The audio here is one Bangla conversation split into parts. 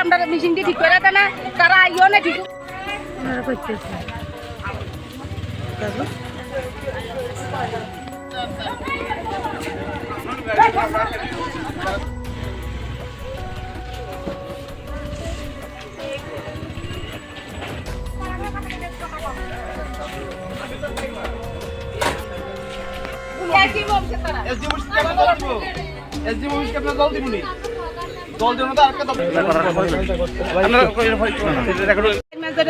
আমরা মেশিনটি ঠিক করে দেয় না, তারা আইও না ঠিক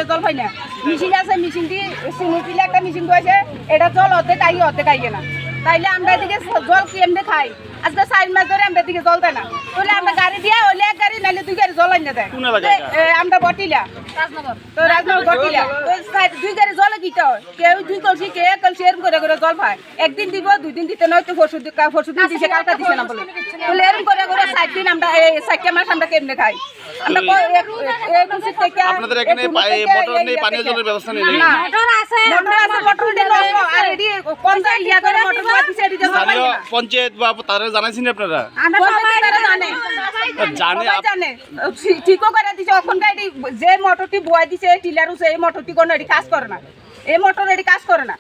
জল পাই না। মেশিন আছে, মেশিনটি সিমেন্টিলে একটা মেশিন রয়েছে, এটা জল অর্ধেক আই অর্ধেক আইয়ে না। তাইলে আমরা এদিকে জল কেমনে খাই? আজকে 4 মাস ধরে আমরা এদিকে জল দেয় না। তাহলে আমরা গাড়ি দিয়া হলে এক গাড়ি নাইলে 2 গাড়ি জল আনিয়ে দেয়। আমরা বটিলা তো রাজনগর বটিলা তো 2 গাড়ি জলে দিতে হয়। কেউ 2 কলসি কে কলসি এরম করে করে জল পায়। একদিন দিব, 2 দিন দিতে নয় তো পরশু দিন দিছে, কালকা দিছে না বলে। তাহলে এরম করে করে 7 দিন আমরা 7টা মাস আমরা কেমনে খাই? আমরা আপনাদের এখানে মোটর নেই, পানীয় জলের ব্যবস্থা নেই? মোটর আছে, মোটর দিয়ে নষ্ট আর এডি কোন জায়গা করে মোটর বয়া দিছে এডি জমা পাই না। পঞ্চায়েত বা তারা জানাইছেন আপনারা? আমরা সবাই জানে ঠিকও করে দিছে। ওখানকার এডি যে মোটরটি বয়া দিছে টিলার উছে, এই মোটরটি কোন এডি কাজ করে না, এই মোটর এডি কাজ করে না।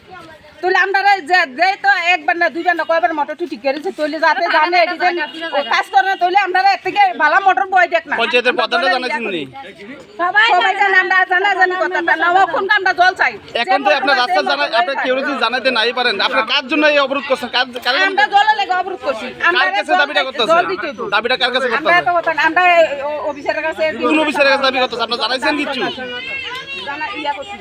তাহলে আমরা যে তো একবার না 2বার না কয়বার মোটরটি ঠিক করেছে, তাহলে যাতে জানে এডি কাজ করে না, তাহলে আমরা এর থেকে ভালো মোটর বয় দেখ না। পঞ্চায়েতের প্রধানরা জানাইছেন নি? সবাই জানে, আমরা জানি কথাটা না। ওখান আমরা জল চাই। এখন তো আপনার রাস্তা জানা, আপনি কেউ যদি জানাইতে নাই পারেন, আপনার কার জন্য এই অবরোধ করছেন? আমরা জলের লেগে অবরোধ করছি। কার কাছে দাবিটা করতেছেন? দাবিটা কার কাছে করতেছেন? আমরা অফিসারের কাছে, কোন অফিসারের কাছে দাবি করতেছেন? আপনারা জানাইছেন কিছু? জানা ইয়া করছি।